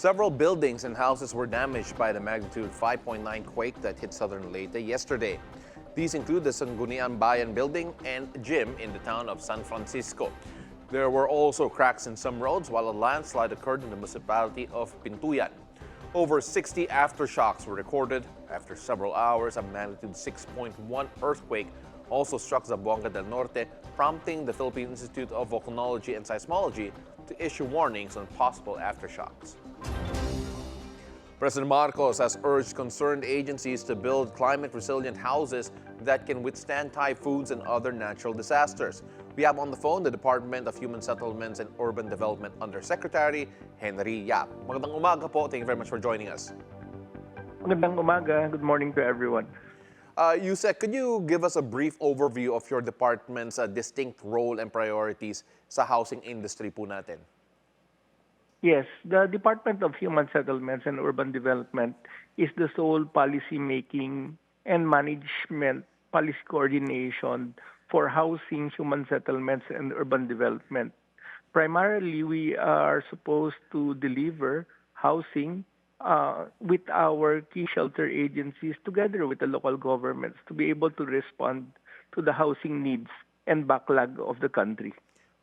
Several buildings and houses were damaged by the magnitude 5.9 quake that hit southern Leyte yesterday. These include the Sangguniang Bayan building and gym in the town of San Francisco. There were also cracks in some roads while a landslide occurred in the municipality of Pintuyan. Over 60 aftershocks were recorded. After several hours, a magnitude 6.1 earthquake also struck Zamboanga del Norte, prompting the Philippine Institute of Volcanology and Seismology to issue warnings on possible aftershocks. President Marcos has urged concerned agencies to build climate-resilient houses that can withstand typhoons and other natural disasters. We have on the phone the Department of Human Settlements and Urban Development Undersecretary Henry Yap. Magandang umaga po. Thank you very much for joining us. Magandang umaga. Good morning to everyone. Yusek, could you give us a brief overview of your department's distinct role and priorities sa housing industry po natin? Yes, the Department of Human Settlements and Urban Development is the sole policy-making and management policy coordination for housing, human settlements, and urban development. Primarily, we are supposed to deliver housing with our key shelter agencies together with the local governments to be able to respond to the housing needs and backlog of the country.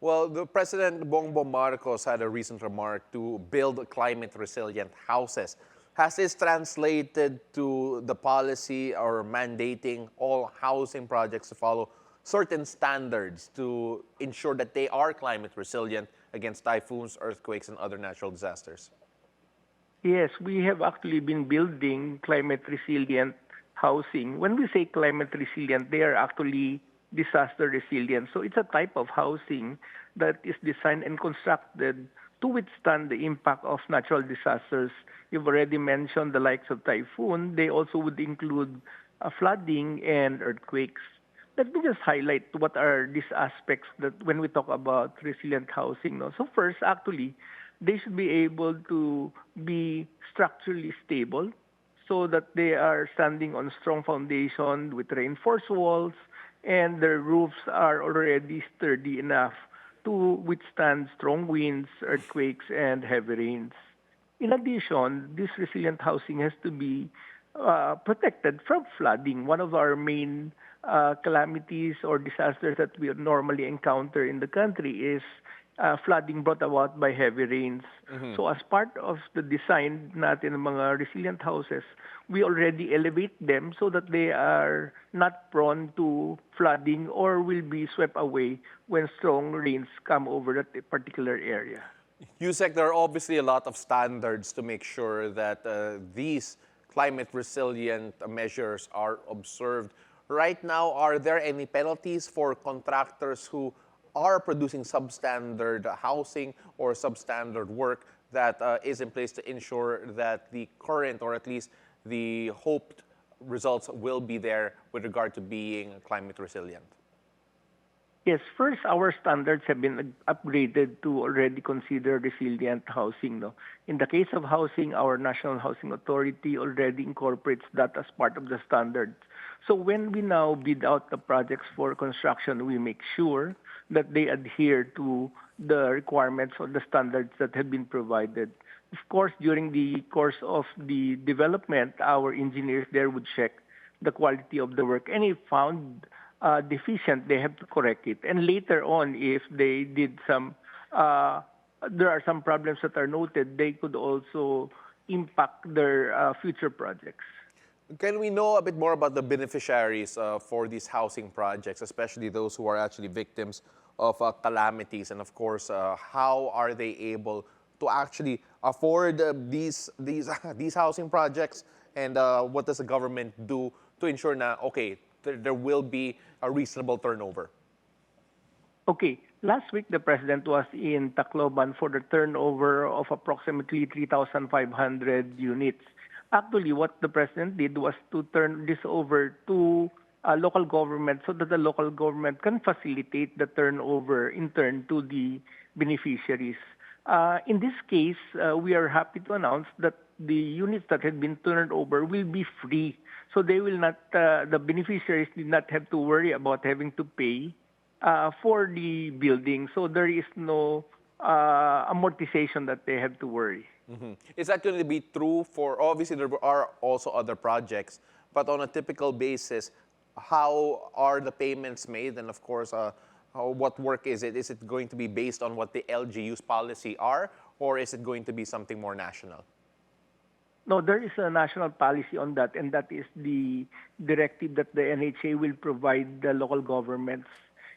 Well, the President Bongbong Marcos had a recent remark to build climate-resilient houses. Has this translated to the policy or mandating all housing projects to follow certain standards to ensure that they are climate-resilient against typhoons, earthquakes, and other natural disasters? Yes, we have actually been building climate-resilient housing. When we say climate-resilient, they are actually disaster resilient. So it's a type of housing that is designed and constructed to withstand the impact of natural disasters. You've already mentioned the likes of typhoon. They also would include flooding and earthquakes. Let me just highlight what are these aspects that when we talk about resilient housing. No? So first, actually, they should be able to be structurally stable so that they are standing on strong foundation with reinforced walls, and their roofs are already sturdy enough to withstand strong winds, earthquakes, and heavy rains. In addition, this resilient housing has to be protected from flooding. One of our main calamities or disasters that we normally encounter in the country is flooding brought about by heavy rains. Mm-hmm. So as part of the design natin ng mga resilient houses, we already elevate them so that they are not prone to flooding or will be swept away when strong rains come over that particular area. Yusek, there are obviously a lot of standards to make sure that these climate-resilient measures are observed. Right now, are there any penalties for contractors who are producing substandard housing or substandard work that is in place to ensure that the current or at least the hoped results will be there with regard to being climate resilient? Yes, first, our standards have been upgraded to already consider resilient housing. No? In the case of housing, our National Housing Authority already incorporates that as part of the standards. So when we now bid out the projects for construction, we make sure that they adhere to the requirements or the standards that have been provided. Of course, during the course of the development, our engineers there would check the quality of the work. And if found deficient, they have to correct it. And later on, if they did some, there are some problems that are noted, they could also impact their future projects. Can we know a bit more about the beneficiaries for these housing projects, especially those who are actually victims of calamities? And of course, how are they able to actually afford these housing projects? And what does the government do to ensure that, okay, there will be a reasonable turnover? Okay. Last week, the President was in Tacloban for the turnover of approximately 3,500 units. Actually, what the President did was to turn this over to local government so that the local government can facilitate the turnover in turn to the beneficiaries. In this case, we are happy to announce that the units that had been turned over will be free. So they will not, the beneficiaries did not have to worry about having to pay for the building. So there is no amortization that they have to worry. Is that going to be true for, obviously there are also other projects, but on a typical basis, how are the payments made? And of course, what work is it? Is it going to be based on what the LGU's policy are, or is it going to be something more national? No, there is a national policy on that, and that is the directive that the NHA will provide the local governments.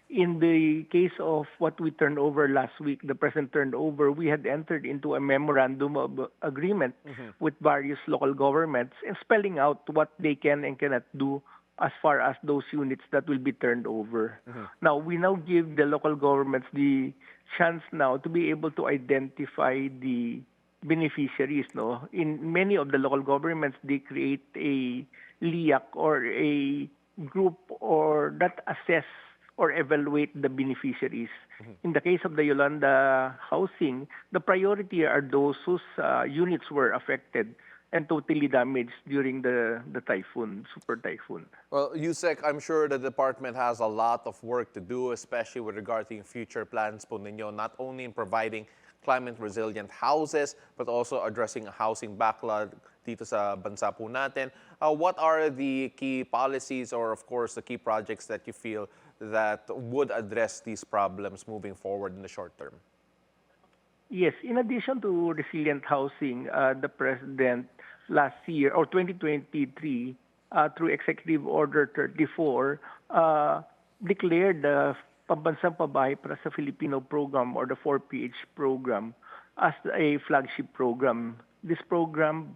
In the case of what we turned over last week, the President turned over, we had entered into a memorandum of agreement with various local governments and spelling out what they can and cannot do as far as those units that will be turned over. Now, we now give the local governments the chance now to be able to identify the beneficiaries. No, in many of the local governments, they create a LIAC or a group or that assess or evaluate the beneficiaries. In the case of the Yolanda housing, the priority are those whose units were affected and totally damaged during the typhoon, super typhoon. Well, Yusek, I'm sure the department has a lot of work to do, especially with regard to yung future plans po ninyo, not only in providing climate-resilient houses, but also addressing a housing backlog dito sa bansa po natin. What are the key policies or, of course, the key projects that you feel that would address these problems moving forward in the short term? Yes, in addition to resilient housing, the President last year, or 2023, through Executive Order 34, declared the Pambansang Pabahay para sa Filipino program, or the 4PH program, as a flagship program. This program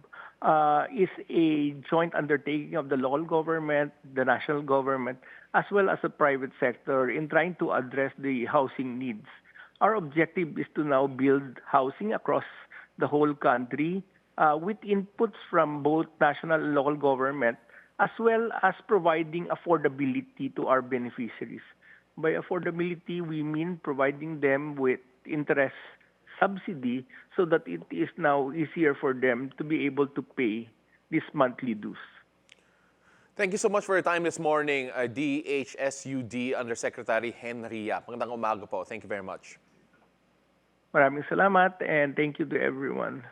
is a joint undertaking of the local government, the national government, as well as the private sector in trying to address the housing needs. Our objective is to now build housing across the whole country with inputs from both national and local government, as well as providing affordability to our beneficiaries. By affordability, we mean providing them with interest subsidy so that it is now easier for them to be able to pay these monthly dues. Thank you so much for your time this morning, DHSUD Undersecretary Henry Yap. Magandang umaga po. Thank you very much. Maraming salamat and thank you to everyone.